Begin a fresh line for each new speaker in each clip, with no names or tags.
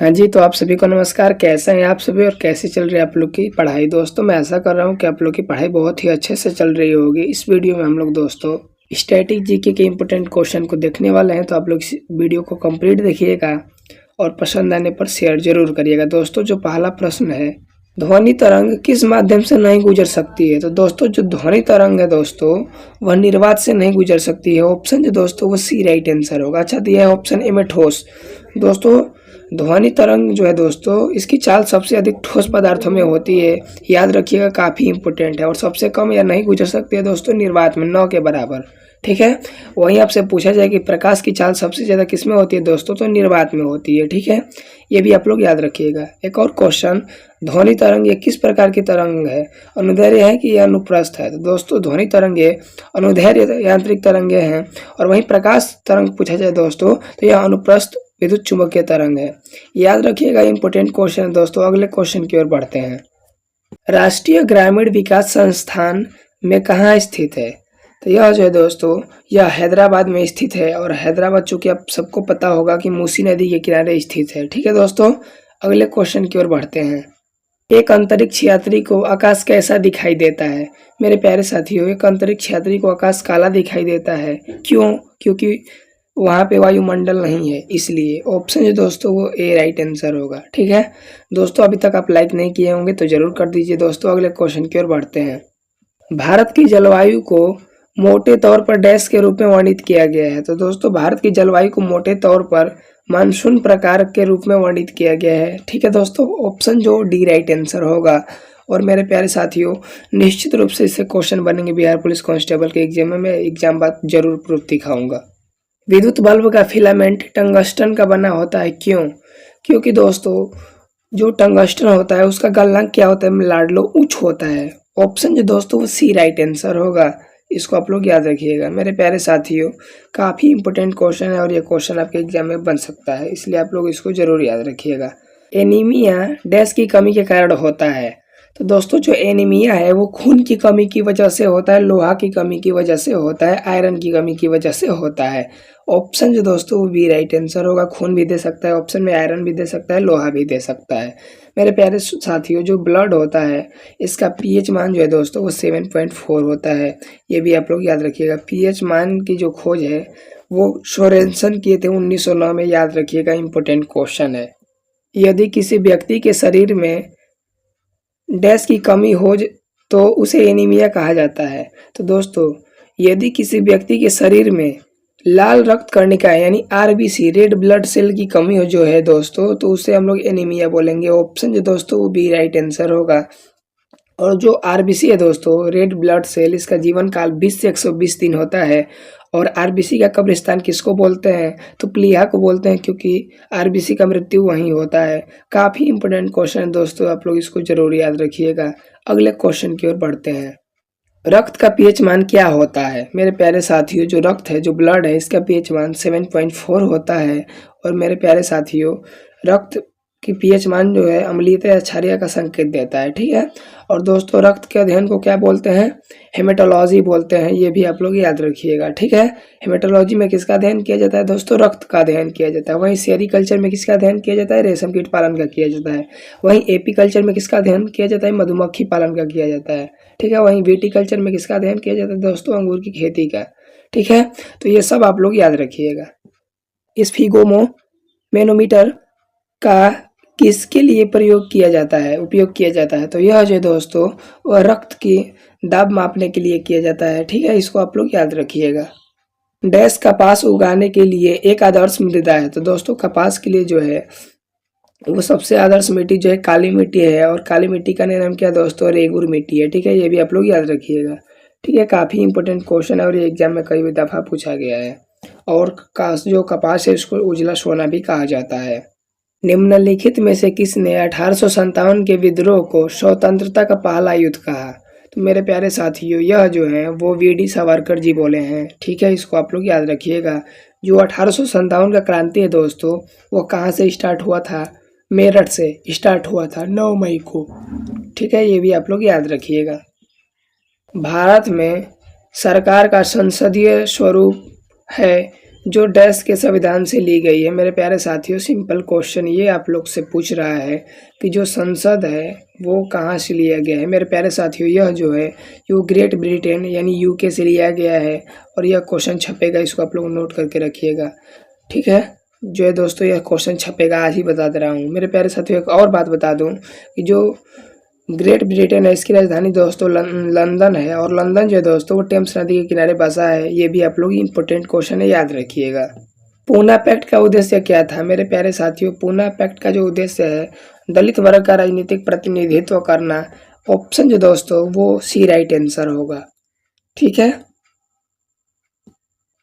हाँ जी, तो आप सभी को नमस्कार। कैसे हैं आप सभी और कैसे चल रही है आप लोग की पढ़ाई? दोस्तों, मैं आशा कर रहा हूँ कि आप लोग की पढ़ाई बहुत ही अच्छे से चल रही होगी। इस वीडियो में हम लोग दोस्तों स्टैटिक जीके के इम्पोर्टेंट क्वेश्चन को देखने वाले हैं, तो आप लोग इस वीडियो को कंप्लीट देखिएगा और पसंद आने पर शेयर जरूर करिएगा। दोस्तों, जो पहला प्रश्न है, ध्वनि तरंग किस माध्यम से नहीं गुजर सकती है? तो दोस्तों, जो ध्वनि तरंग है दोस्तों, वह निर्वात से नहीं गुजर सकती है। ऑप्शन जो दोस्तों वो सी राइट आंसर होगा। अच्छा दिया है ऑप्शन ए में ठोस। दोस्तों, ध्वनि तरंग जो है दोस्तों, इसकी चाल सबसे अधिक ठोस पदार्थों में होती है। याद रखिएगा, काफ़ी इंपॉर्टेंट है। और सबसे कम या नहीं गुजर सकती है दोस्तों निर्वात में, 9 के बराबर। ठीक है, वहीं आपसे पूछा जाए कि प्रकाश की चाल सबसे ज़्यादा किस में होती है दोस्तों, तो निर्वात में होती है। ठीक है, ये भी आप लोग याद रखिएगा। एक और क्वेश्चन, ध्वनि तरंग ये किस प्रकार की तरंग है? अनुदैर्घ्य है कि यह अनुप्रस्थ है? तो दोस्तों, ध्वनि तरंगे अनुदैर्घ्य यांत्रिक तरंगे हैं। और वहीं प्रकाश तरंग पूछा जाए दोस्तों, तो यह अनुप्रस्थ विद्युत चुंबकीय तरंग है। याद रखिएगा, इंपॉर्टेंट क्वेश्चन है दोस्तों। अगले क्वेश्चन की ओर बढ़ते हैं। राष्ट्रीय ग्रामीण विकास संस्थान में कहाँ स्थित है? तो यह जो है दोस्तों, यह हैदराबाद में स्थित है। और हैदराबाद चूंकि आप सबको पता होगा कि मूसी नदी के किनारे स्थित है। ठीक है दोस्तों, अगले क्वेश्चन की ओर बढ़ते हैं। एक अंतरिक्ष यात्री को आकाश कैसा दिखाई देता है? मेरे प्यारे साथियों, एक अंतरिक्ष यात्री को आकाश काला दिखाई देता है। क्यों? क्योंकि वहाँ पे वायुमंडल नहीं है, इसलिए। ऑप्शन जो दोस्तों वो ए राइट आंसर होगा। ठीक है दोस्तों, अभी तक आप लाइक नहीं किए होंगे तो जरूर कर दीजिए। दोस्तों, अगले क्वेश्चन की ओर बढ़ते हैं। भारत की जलवायु को मोटे तौर पर डैश के रूप में वर्णित किया गया है? तो दोस्तों, भारत की जलवायु को मोटे तौर पर मानसून प्रकार के रूप में वर्णित किया गया है। ठीक है दोस्तों, ऑप्शन जो डी राइट आंसर होगा। और मेरे प्यारे साथियों, निश्चित रूप से इससे क्वेश्चन बनेंगे बिहार पुलिस कांस्टेबल के एग्जाम में। मैं एग्जाम बाद जरूर प्रूफ दिखाऊंगा। विद्युत बल्ब का फिलामेंट टंगस्टन का बना होता है। क्यों? क्योंकि दोस्तों, जो टंगस्टन होता है उसका गलनांक क्या होता है? लाडलो उच्च होता है। ऑप्शन जो दोस्तों वो सी राइट आंसर होगा। इसको आप लोग याद रखिएगा। मेरे प्यारे साथियों, काफ़ी इंपॉर्टेंट क्वेश्चन है और ये क्वेश्चन आपके एग्जाम में बन सकता है, इसलिए आप लोग इसको जरूर याद रखिएगा। एनीमिया डैश की कमी के कारण होता है? तो दोस्तों, जो एनीमिया है वो खून की कमी की वजह से होता है, लोहा की कमी की वजह से होता है, आयरन की कमी की वजह से होता है। ऑप्शन जो दोस्तों वो बी राइट आंसर होगा। खून भी दे सकता है ऑप्शन में, आयरन भी दे सकता है, लोहा भी दे सकता है। मेरे प्यारे साथियों, जो ब्लड होता है इसका पीएच मान जो है दोस्तों वो 7.4 होता है। ये भी आप लोग याद रखिएगा। पीएच मान की जो खोज है वो सोरेनसन किए थे 1909 में। याद रखिएगा, इंपॉर्टेंट क्वेश्चन है। यदि किसी व्यक्ति के शरीर में डैश की कमी हो तो उसे एनीमिया कहा जाता है। तो दोस्तों, यदि किसी व्यक्ति के शरीर में लाल रक्त कणिका यानी आरबीसी रेड ब्लड सेल की कमी हो जो है दोस्तों, तो उसे हम लोग एनीमिया बोलेंगे। ऑप्शन जो दोस्तों वो बी राइट आंसर होगा। और जो आरबीसी है दोस्तों, रेड ब्लड सेल, इसका जीवन काल 20 से 120 दिन होता है। और आरबीसी का कब्रिस्तान किसको बोलते हैं? तो प्लीहा को बोलते हैं, क्योंकि आरबीसी का मृत्यु वहीं होता है। काफ़ी इंपॉर्टेंट क्वेश्चन है दोस्तों, आप लोग इसको जरूर याद रखिएगा। अगले क्वेश्चन की ओर बढ़ते हैं। रक्त का पीएच मान क्या होता है? मेरे प्यारे साथियों, जो रक्त है, जो ब्लड है, इसका पीएच मान 7.4 होता है। और मेरे प्यारे साथियों, रक्त की पीएच मान जो है अम्लीयता या क्षारीय का संकेत देता है। ठीक है, और दोस्तों रक्त के अध्ययन को क्या बोलते हैं? हेमेटोलॉजी बोलते हैं। ये भी आप लोग याद रखिएगा। ठीक है, हेमेटोलॉजी में किसका अध्ययन किया जाता है दोस्तों? रक्त का अध्ययन किया जाता है। वहीं सेरीकल्चर में किसका अध्ययन किया जाता है? रेशम कीट पालन का किया जाता है। वहीं एपीकल्चर में किसका अध्ययन किया जाता है? मधुमक्खी पालन का किया जाता है। ठीक है, वहीं विटीकल्चर में किसका अध्ययन किया जाता है दोस्तों? अंगूर की खेती का। ठीक है, तो ये सब आप लोग याद रखिएगा। स्फिगोमो मैनोमीटर का किसके लिए प्रयोग किया जाता है, उपयोग किया जाता है? तो यह जो दोस्तों वह रक्त की दाब मापने के लिए किया जाता है। ठीक है, इसको आप लोग याद रखिएगा। डैश कपास उगाने के लिए एक आदर्श मृदा है? तो दोस्तों, कपास के लिए जो है वो सबसे आदर्श मिट्टी जो है काली मिट्टी है। और काली मिट्टी का नाम क्या दोस्तों? रेगुर मिट्टी है। ठीक है, ये भी आप लोग याद रखिएगा। ठीक है, काफ़ी इंपॉर्टेंट क्वेश्चन है और ये एग्जाम में कई दफ़ा पूछा गया है। और जो कपास है उसको उजला सोना भी कहा जाता है। निम्नलिखित में से किसने 1857 के विद्रोह को स्वतंत्रता का पहला युद्ध कहा? तो मेरे प्यारे साथियों, यह जो है वो वीडी सावरकर जी बोले हैं। ठीक है, इसको आप लोग याद रखिएगा। जो 1857 का क्रांति है दोस्तों, वो कहाँ से स्टार्ट हुआ था? मेरठ से स्टार्ट हुआ था 9 मई को। ठीक है, ये भी आप लोग याद रखिएगा। भारत में सरकार का संसदीय स्वरूप है जो डैश के संविधान से ली गई है। मेरे प्यारे साथियों, सिंपल क्वेश्चन ये आप लोग से पूछ रहा है कि जो संसद है वो कहाँ से लिया गया है। मेरे प्यारे साथियों, यह जो है ये ग्रेट ब्रिटेन यानी यूके से लिया गया है और यह क्वेश्चन छपेगा, इसको आप लोग नोट करके रखिएगा, ठीक है। जो है दोस्तों यह क्वेश्चन छपेगा, आज ही बता दे रहा हूँ। मेरे प्यारे साथियों, एक और बात बता दूँ कि जो ग्रेट ब्रिटेन है इसकी राजधानी दोस्तों लंदन है और लंदन जो है दोस्तों वो टेम्स नदी के किनारे बसा है। ये भी आप लोग इम्पोर्टेंट क्वेश्चन है, याद रखिएगा। पूना पैक्ट का उद्देश्य क्या था। मेरे प्यारे साथियों, पूना पैक्ट का जो उद्देश्य है दलित वर्ग का राजनीतिक प्रतिनिधित्व करना। ऑप्शन जो दोस्तों वो सी राइट आंसर होगा, ठीक है।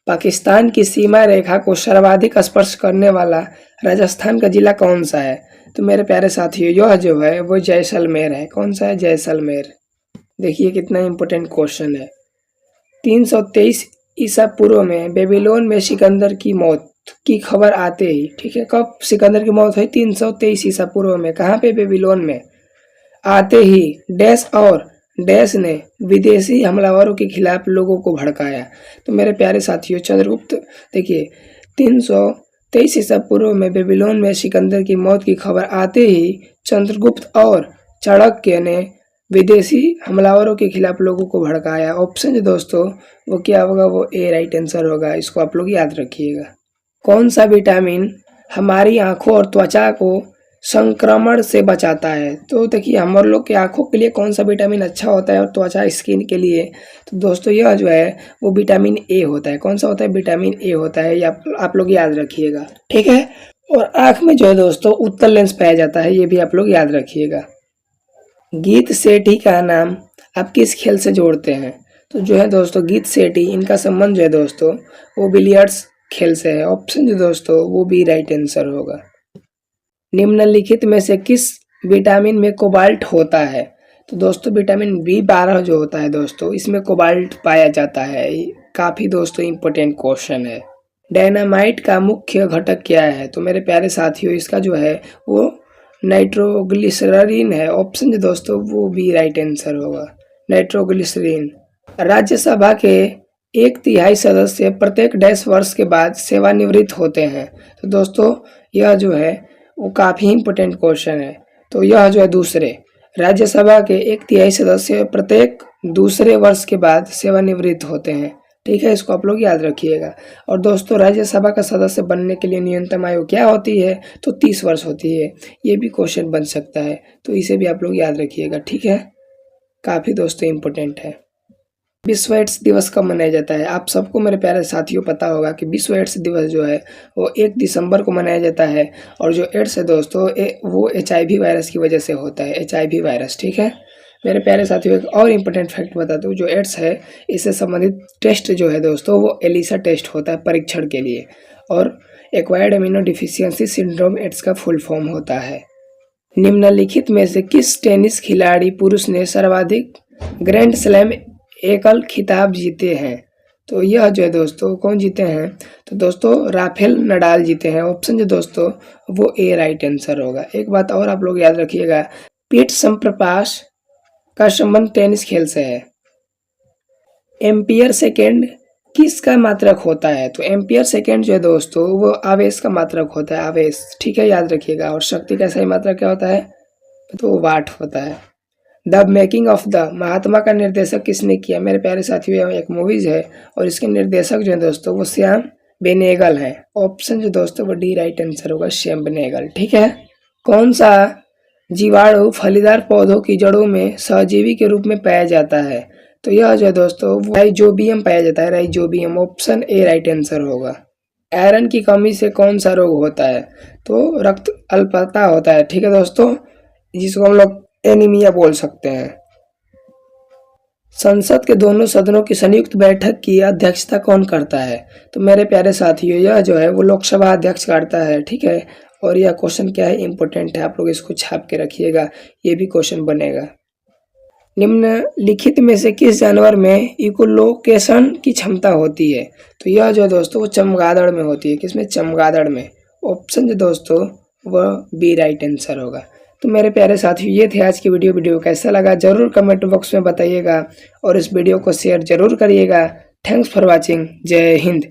पाकिस्तान की सीमा रेखा को सर्वाधिक स्पर्श करने वाला राजस्थान का जिला कौन सा है। तो मेरे प्यारे साथियों, यह जो है वो जैसलमेर है। कौन सा है? जैसलमेर। देखिए कितना इम्पोर्टेंट क्वेश्चन है। 323 ईसा पूर्व में बेबीलोन में सिकंदर की मौत की खबर आते ही, ठीक है, कब सिकंदर की मौत हुई? 323 ईसा पूर्व में। कहाँ पे? बेबीलोन में। आते ही डैश और डैश ने विदेशी हमलावरों के खिलाफ लोगों को भड़काया। तो मेरे प्यारे साथियों, चंद्रगुप्त, देखिए 323 ईसा पूर्व में बेबीलोन में सिकंदर की मौत की खबर आते ही चंद्रगुप्त और चाणक्य ने विदेशी हमलावरों के खिलाफ लोगों को भड़काया। ऑप्शन जो दोस्तों वो क्या होगा? वो ए राइट आंसर होगा। इसको आप लोग याद रखिएगा। कौन सा विटामिन हमारी आंखों और त्वचा को संक्रमण से बचाता है। तो देखिए हम लोग की आंखों के लिए कौन सा विटामिन अच्छा होता है और त्वचा स्किन के लिए, तो दोस्तों यह जो है वो विटामिन ए होता है। कौन सा होता है? विटामिन ए होता है। ये आप लोग याद रखिएगा, ठीक है। और आँख में जो है दोस्तों उत्तल लेंस पाया जाता है, ये भी आप लोग याद रखिएगा। गीत सेठी का नाम आप किस खेल से जोड़ते हैं। तो जो है दोस्तों गीत सेठी, इनका संबंध जो है दोस्तों वो बिलियर्ड्स खेल से है। ऑप्शन जो दोस्तों वो भी राइट आंसर होगा। निम्नलिखित में से किस विटामिन में कोबाल्ट होता है। तो दोस्तों विटामिन B12 जो होता है दोस्तों, इसमें कोबाल्ट पाया जाता है। काफ़ी दोस्तों इम्पोर्टेंट क्वेश्चन है। डायनामाइट का मुख्य घटक क्या है। तो मेरे प्यारे साथियों, इसका जो है वो नाइट्रोग्लिसरीन है। ऑप्शन जो दोस्तों वो भी राइट आंसर होगा, नाइट्रोग्लिसरीन। राज्यसभा के 1/3 सदस्य प्रत्येक डैश वर्ष के बाद सेवानिवृत्त होते हैं। तो दोस्तों यह जो है वो काफ़ी इम्पोर्टेंट क्वेश्चन है। तो यह जो है दूसरे, राज्यसभा के 1/3 सदस्य प्रत्येक दूसरे वर्ष के बाद सेवानिवृत्त होते हैं, ठीक है। इसको आप लोग याद रखिएगा। और दोस्तों राज्यसभा का सदस्य बनने के लिए न्यूनतम आयु क्या होती है। तो 30 वर्ष होती है। ये भी क्वेश्चन बन सकता है, तो इसे भी आप लोग याद रखिएगा, ठीक है। काफ़ी दोस्तों इम्पोर्टेंट है। विश्व एड्स दिवस कब मनाया जाता है। आप सबको मेरे प्यारे साथियों पता होगा कि विश्व एड्स दिवस जो है वो 1 दिसंबर को मनाया जाता है। और जो एड्स है दोस्तों वो HIV वायरस की वजह से होता है, HIV वायरस, ठीक है। मेरे प्यारे साथियों, एक और इम्पोर्टेंट फैक्ट बता दूँ, जो एड्स है इससे संबंधित टेस्ट जो है दोस्तों वो एलिसा टेस्ट होता है परीक्षण के लिए। और acquired amino deficiency syndrome AIDS का फुल फॉर्म होता है। निम्नलिखित में से किस टेनिस खिलाड़ी पुरुष ने सर्वाधिक ग्रैंड स्लैम एकल खिताब जीते हैं। तो यह जो है दोस्तों कौन जीते हैं। तो दोस्तों राफेल नडाल जीते हैं। ऑप्शन जो दोस्तों वो ए राइट आंसर होगा। एक बात और आप लोग याद रखिएगा, पीठ संप्रपाश का संबंध टेनिस खेल से है। एम्पियर सेकेंड किसका मात्रक होता है। तो एम्पियर सेकेंड जो है दोस्तों वो आवेश का मात्रक होता है, आवेश, ठीक है, याद रखिएगा। और शक्ति का सही मात्रक क्या होता है। तो वाट होता है। द मेकिंग ऑफ द महात्मा का निर्देशक किसने किया। मेरे प्यारे साथियों, एक मूवीज है और इसके निर्देशक जो है दोस्तों वो श्याम बेनेगल हैं। ऑप्शन जो दोस्तों वो डी राइट आंसर होगा, श्याम बेनेगल, ठीक है। कौन सा जीवाणु फलीदार पौधों की जड़ों में सहजीवी के रूप में पाया जाता है। तो यह जो है दोस्तों राइजोबियम पाया जाता है, rhizobium. Option A right answer होगा। आयरन की कमी से कौन सा रोग होता है। तो रक्त अल्पता होता है, ठीक है दोस्तों, जिसको हम लोग एनीमिया बोल सकते हैं। संसद के दोनों सदनों की संयुक्त बैठक की अध्यक्षता कौन करता है। तो मेरे प्यारे साथियों, यह जो है वो लोकसभा अध्यक्ष करता है, ठीक है। और यह क्वेश्चन क्या है, इंपॉर्टेंट है, आप लोग इसको छाप के रखिएगा, ये भी क्वेश्चन बनेगा। निम्नलिखित में से किस जानवर में इकोलोकेशन की क्षमता होती है। तो यह जो है दोस्तों वो चमगादड़ में होती है। किसमें? चमगादड़ में। ऑप्शन जो दोस्तों वह बी राइट आंसर होगा। तो मेरे प्यारे साथियों, ये थे आज की वीडियो कैसा लगा जरूर कमेंट बॉक्स में बताइएगा और इस वीडियो को शेयर जरूर करिएगा। Thanks for watching. जय हिंद।